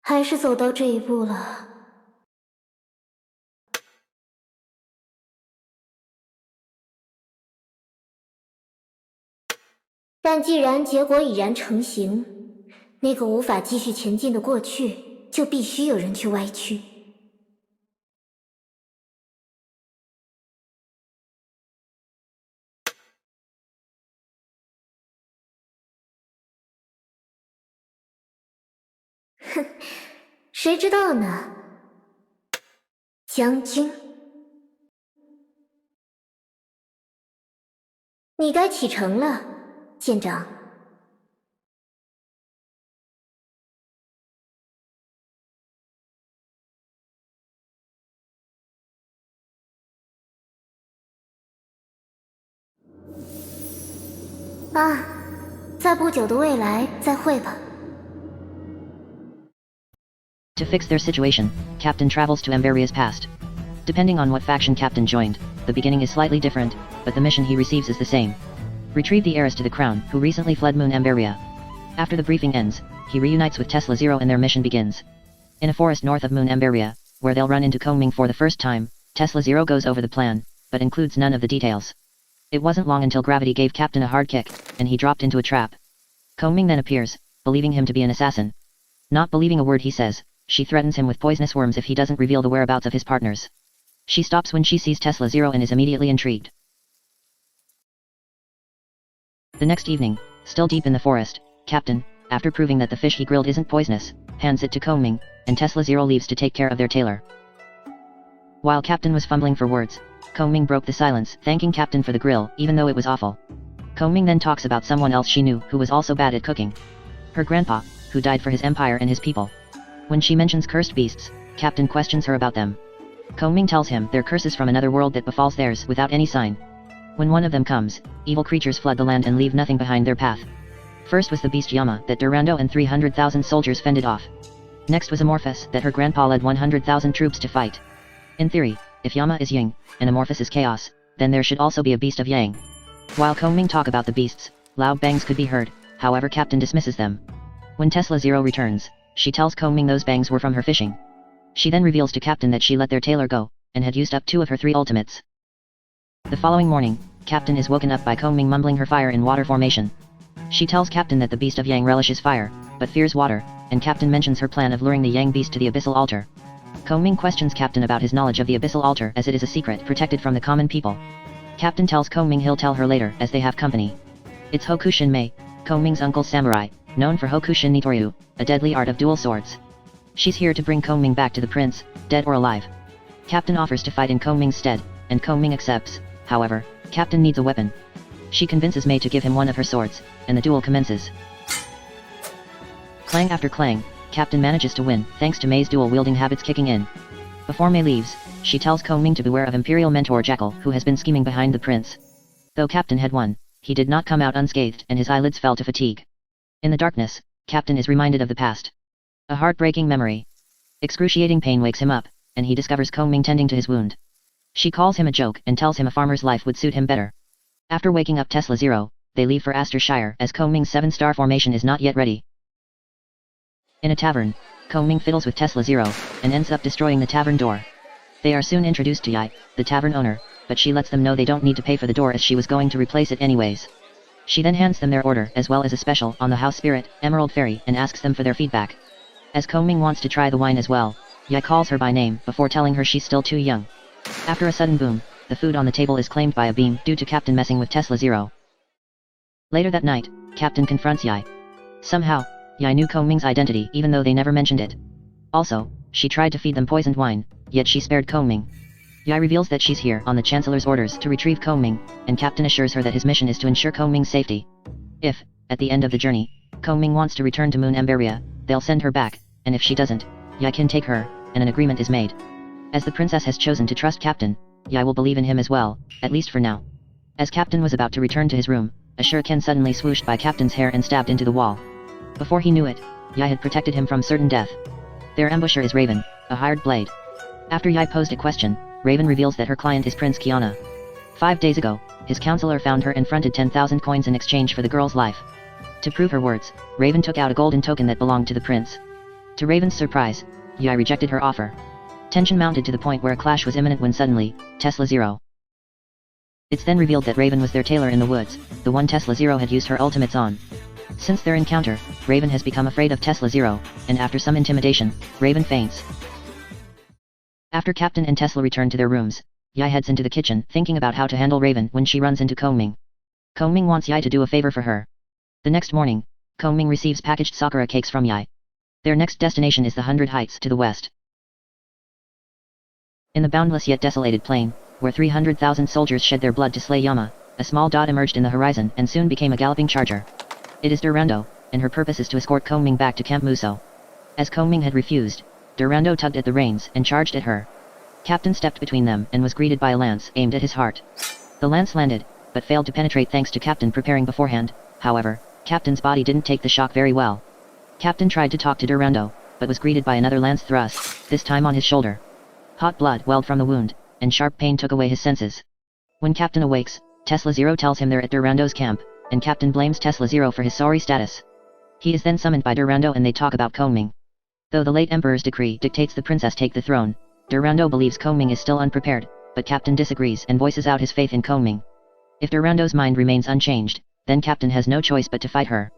还是走到这一步了。但既然结果已然成型，那个无法继续前进的过去，就必须有人去歪曲。哼，谁知道呢？将军，你该启程了，舰长。啊，在不久的未来再会吧。To fix their situation, Captain travels to Amberia's past. Depending on what faction Captain joined, the beginning is slightly different, but the mission he receives is the same. Retrieve the heiress to the crown, who recently fled Moon Amberia. After the briefing ends, he reunites with Tesla Zero and their mission begins. In a forest north of Moon Amberia, where they'll run into Kongming for the first time, Tesla Zero goes over the plan, but includes none of the details. It wasn't long until gravity gave Captain a hard kick, and he dropped into a trap. Kongming then appears, believing him to be an assassin. Not believing a word he says, she threatens him with poisonous worms if he doesn't reveal the whereabouts of his partners. She stops when she sees Tesla Zero and is immediately intrigued. The next evening, still deep in the forest, Captain, after proving that the fish he grilled isn't poisonous, hands it to Kongming, and Tesla Zero leaves to take care of their tailor. While Captain was fumbling for words, Kongming broke the silence, thanking Captain for the grill, even though it was awful. Kongming then talks about someone else she knew who was also bad at cooking. Her grandpa, who died for his empire and his people. When she mentions cursed beasts, Captain questions her about them. Kongming tells him they're curses from another world that befalls theirs without any sign. When one of them comes, evil creatures flood the land and leave nothing behind their path. First was the beast Yama that Durando and 300,000 soldiers fended off. Next was Amorphous that her grandpa led 100,000 troops to fight. In theory, if Yama is Yin, and Amorphous is Chaos, then there should also be a beast of Yang. While Kongming talk about the beasts, loud bangs could be heard, however Captain dismisses them. When Tesla Zero returns, she tells Kongming those bangs were from her fishing. She then reveals to Captain that she let their tailor go, and had used up 2 of her 3 ultimates. The following morning, Captain is woken up by Kongming mumbling her fire in water formation. She tells Captain that the beast of Yang relishes fire, but fears water, and Captain mentions her plan of luring the Yang beast to the abyssal altar. Kongming questions Captain about his knowledge of the abyssal altar as it is a secret protected from the common people. Captain tells Kongming he'll tell her later as they have company. It's Hokushin Mei, Kongming's uncle's samurai, known for Hokushin Nitoryu, a deadly art of dual swords. She's here to bring Kongming back to the prince, dead or alive. Captain offers to fight in Kongming's stead, and Kongming accepts. However, Captain needs a weapon. She convinces Mei to give him one of her swords, and the duel commences. Clang after clang, Captain manages to win, thanks to Mei's dual-wielding habits kicking in. Before Mei leaves, she tells Kongming to beware of Imperial mentor Jackal who has been scheming behind the prince. Though Captain had won, he did not come out unscathed and his eyelids fell to fatigue. In the darkness, Captain is reminded of the past. A heartbreaking memory. Excruciating pain wakes him up, and he discovers Kongming tending to his wound. She calls him a joke and tells him a farmer's life would suit him better. After waking up Tesla Zero, they leave for Astershire as Kongming's 7-star formation is not yet ready. In a tavern, Kongming fiddles with Tesla Zero, and ends up destroying the tavern door. They are soon introduced to Yai, the tavern owner, but she lets them know they don't need to pay for the door as she was going to replace it anyways. She then hands them their order as well as a special on the house spirit, Emerald Fairy, and asks them for their feedback. As Kongming wants to try the wine as well, Yai calls her by name before telling her she's still too young. After a sudden boom, the food on the table is claimed by a beam due to Captain messing with Tesla Zero. Later that night, Captain confronts Yai. Somehow, Yai knew Kongming's identity even though they never mentioned it. Also, she tried to feed them poisoned wine, yet she spared Kongming. Yai reveals that she's here on the Chancellor's orders to retrieve Kongming, and Captain assures her that his mission is to ensure Kongming's safety. If, at the end of the journey, Kongming wants to return to Moon Amberia, they'll send her back, and if she doesn't, Yai can take her, and an agreement is made. As the princess has chosen to trust Captain, Yai will believe in him as well, at least for now. As Captain was about to return to his room, a shuriken suddenly swooshed by Captain's hair and stabbed into the wall. Before he knew it, Yai had protected him from certain death. Their ambusher is Raven, a hired blade. After Yai posed a question, Raven reveals that her client is Prince Kiana. 5 days ago, his counselor found her and fronted 10,000 coins in exchange for the girl's life. To prove her words, Raven took out a golden token that belonged to the prince. To Raven's surprise, Yai rejected her offer. Tension mounted to the point where a clash was imminent when suddenly, Tesla Zero. It's then revealed that Raven was their tailor in the woods, the one Tesla Zero had used her ultimates on. Since their encounter, Raven has become afraid of Tesla Zero, and after some intimidation, Raven faints. After Captain and Tesla return to their rooms, Yai heads into the kitchen, thinking about how to handle Raven when she runs into Kongming. Kongming wants Yai to do a favor for her. The next morning, Kongming receives packaged Sakura cakes from Yai. Their next destination is the 100 Heights to the west. In the boundless yet desolated plain, where 300,000 soldiers shed their blood to slay Yama, a small dot emerged in the horizon and soon became a galloping charger. It is Durando, and her purpose is to escort Kongming back to Camp Muso. As Kongming had refused, Durando tugged at the reins and charged at her. Captain stepped between them and was greeted by a lance aimed at his heart. The lance landed, but failed to penetrate thanks to Captain preparing beforehand. However, Captain's body didn't take the shock very well. Captain tried to talk to Durando, but was greeted by another lance thrust, this time on his shoulder. Hot blood welled from the wound, and sharp pain took away his senses. When Captain awakes, Tesla Zero tells him they're at Durando's camp, and Captain blames Tesla Zero for his sorry status. He is then summoned by Durando and they talk about Kongming. Though the late Emperor's decree dictates the princess take the throne, Durando believes Kongming is still unprepared, but Captain disagrees and voices out his faith in Kongming. If Durando's mind remains unchanged, then Captain has no choice but to fight her.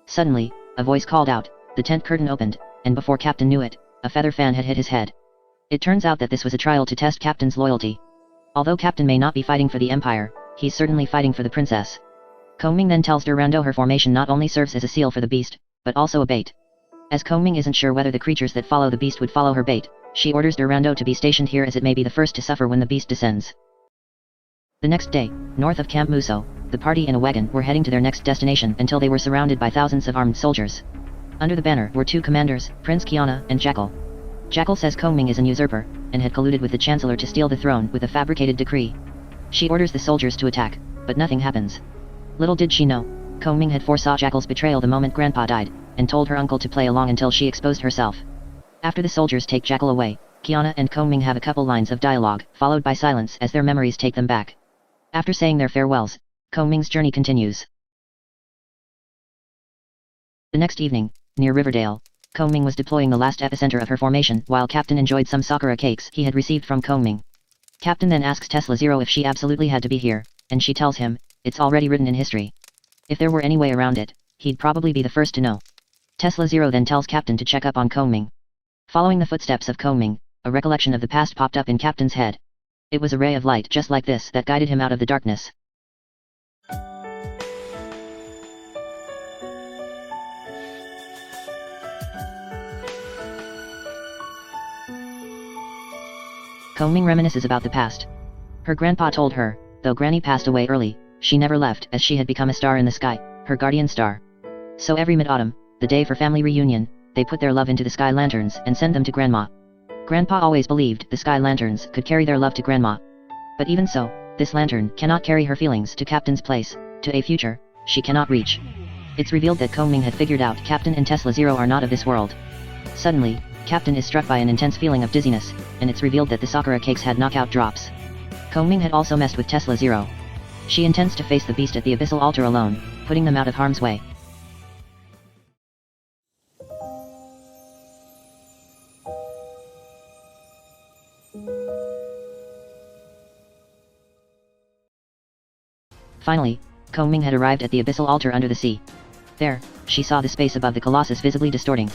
Suddenly, a voice called out, the tent curtain opened, and before Captain knew it, a feather fan had hit his head. It turns out that this was a trial to test Captain's loyalty. Although Captain may not be fighting for the Empire, he's certainly fighting for the princess. Kongming then tells Durando her formation not only serves as a seal for the beast, but also a bait. As Kongming isn't sure whether the creatures that follow the beast would follow her bait, she orders Durando to be stationed here as it may be the first to suffer when the beast descends. The next day, north of Camp Muso, the party in a wagon were heading to their next destination until they were surrounded by thousands of armed soldiers. Under the banner were two commanders, Prince Kiana and Jackal. Jackal says Kongming is an usurper, and had colluded with the Chancellor to steal the throne with a fabricated decree. She orders the soldiers to attack, but nothing happens. Little did she know, Kongming had foresaw Jackal's betrayal the moment Grandpa died, and told her uncle to play along until she exposed herself. After the soldiers take Jackal away, Kiana and Kongming have a couple lines of dialogue, followed by silence as their memories take them back. After saying their farewells, Kongming's journey continues. The next evening, near Riverdale, Kongming was deploying the last epicenter of her formation while Captain enjoyed some Sakura cakes he had received from Kongming. Captain then asks Tesla Zero if she absolutely had to be here, and she tells him, it's already written in history. If there were any way around it, he'd probably be the first to know. Tesla Zero then tells Captain to check up on Kongming. Following the footsteps of Kongming, a recollection of the past popped up in Captain's head. It was a ray of light just like this that guided him out of the darkness. Kongming reminisces about the past. Her grandpa told her, though Granny passed away early, she never left as she had become a star in the sky, her guardian star. So every mid-autumn, the day for family reunion, they put their love into the sky lanterns and send them to Grandma. Grandpa always believed the sky lanterns could carry their love to Grandma. But even so, this lantern cannot carry her feelings to Captain's place, to a future she cannot reach. It's revealed that Kongming had figured out Captain and Tesla Zero are not of this world. Suddenly, Captain is struck by an intense feeling of dizziness, and it's revealed that the Sakura cakes had knockout drops. Kongming had also messed with Tesla Zero. She intends to face the beast at the abyssal altar alone, putting them out of harm's way. Finally, Kongming had arrived at the abyssal altar under the sea. There, she saw the space above the Colossus visibly distorting.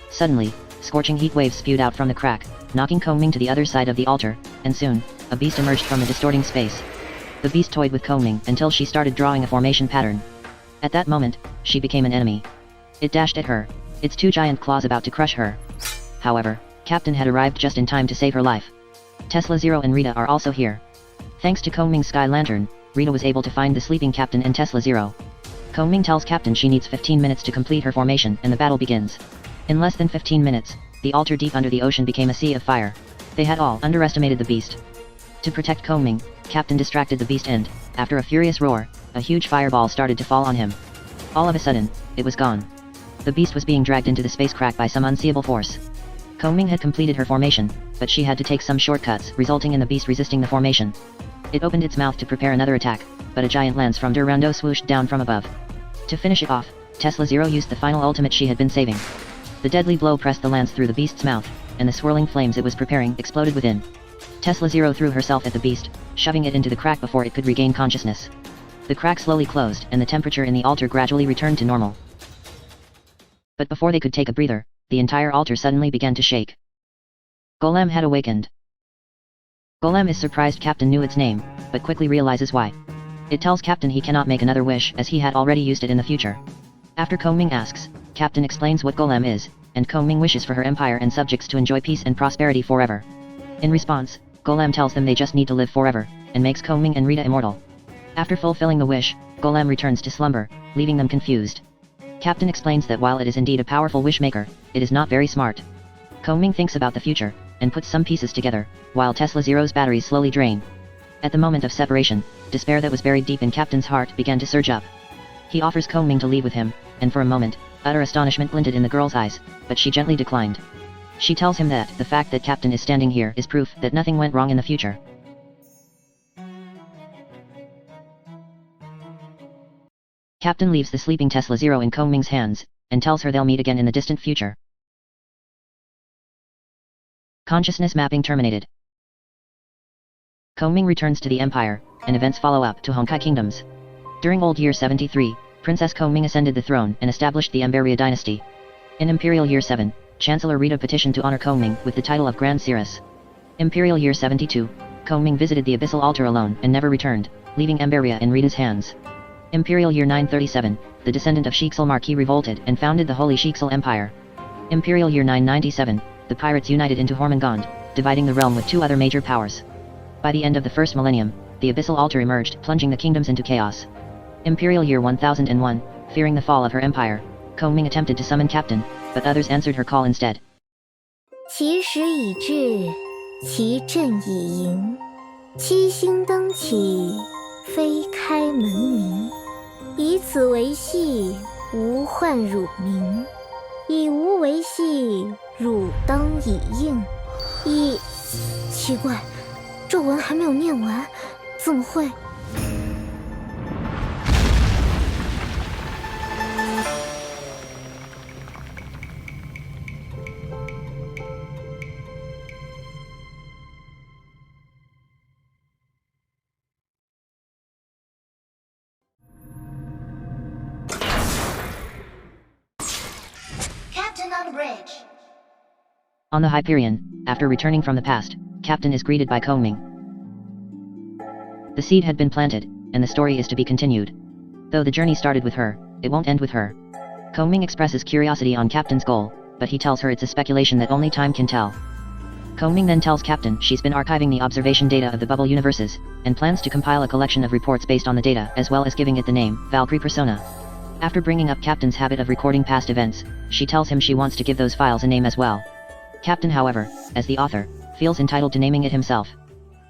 Suddenly, scorching heat waves spewed out from the crack, knocking Kongming to the other side of the altar, and soon, a beast emerged from the distorting space. The beast toyed with Kongming until she started drawing a formation pattern. At that moment, she became an enemy. It dashed at her, its two giant claws about to crush her. However, Captain had arrived just in time to save her life. Tesla Zero and Rita are also here. Thanks to Kongming's sky lantern, Rita was able to find the sleeping Captain and Tesla Zero. Kongming tells Captain she needs 15 minutes to complete her formation and the battle begins. In less than 15 minutes, the altar deep under the ocean became a sea of fire. They had all underestimated the beast. To protect Kongming, Captain distracted the beast and, after a furious roar, a huge fireball started to fall on him. All of a sudden, it was gone. The beast was being dragged into the space crack by some unseeable force. Kongming had completed her formation, but she had to take some shortcuts, resulting in the beast resisting the formation. It opened its mouth to prepare another attack, but a giant lance from Durando swooshed down from above. To finish it off, Tesla Zero used the final ultimate she had been saving. The deadly blow pressed the lance through the beast's mouth, and the swirling flames it was preparing exploded within. Tesla Zero threw herself at the beast, shoving it into the crack before it could regain consciousness. The crack slowly closed, and the temperature in the altar gradually returned to normal. But before they could take a breather, the entire altar suddenly began to shake. Golem had awakened. Golem is surprised Captain knew its name, but quickly realizes why. It tells Captain he cannot make another wish as he had already used it in the future. After Kongming asks, Captain explains what Golem is, and Kongming wishes for her empire and subjects to enjoy peace and prosperity forever. In response, Golem tells them they just need to live forever, and makes Kongming and Rita immortal. After fulfilling the wish, Golem returns to slumber, leaving them confused. Captain explains that while it is indeed a powerful wishmaker, it is not very smart. Kongming thinks about the future, and puts some pieces together, while Tesla Zero's batteries slowly drain. At the moment of separation, despair that was buried deep in Captain's heart began to surge up. He offers Kongming to leave with him, and for a moment, utter astonishment glinted in the girl's eyes, but she gently declined. She tells him that the fact that Captain is standing here is proof that nothing went wrong in the future. Captain leaves the sleeping Tesla Zero in Kongming's hands, and tells her they'll meet again in the distant future. Consciousness mapping terminated. Kongming returns to the Empire, and events follow up to Honkai Kingdoms. During Old Year 73, Princess Kongming ascended the throne and established the Emberia dynasty. In Imperial Year 7, Chancellor Rita petitioned to honor Kongming with the title of Grand Seeress. Imperial Year 72, Kongming visited the Abyssal Altar alone and never returned, leaving Emberia in Rita's hands. Imperial Year 937, the descendant of Shixel Marquis revolted and founded the Holy Shixel Empire. Imperial Year 997, the pirates united into Hormungand, dividing the realm with two other major powers. By the end of the first millennium, the Abyssal Altar emerged, plunging the kingdoms into chaos. Imperial Year 1001, fearing the fall of her empire, Kongming attempted to summon Captain, but others answered her call instead. 其时已至，其阵已盈，七星灯起，飞开门明。以此为戏，无唤汝名；以无为戏，汝当以应。奇怪，咒文还没有念完，怎么会？ On the Hyperion, after returning from the past, Captain is greeted by Kongming. The seed had been planted, and the story is to be continued. Though the journey started with her, it won't end with her. Kongming expresses curiosity on Captain's goal, but he tells her it's a speculation that only time can tell. Kongming then tells Captain she's been archiving the observation data of the bubble universes, and plans to compile a collection of reports based on the data as well as giving it the name, Valkyrie Persona. After bringing up Captain's habit of recording past events, she tells him she wants to give those files a name as well. Captain, however, as the author, feels entitled to naming it himself.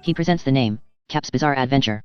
He presents the name, Cap's Bizarre Adventure.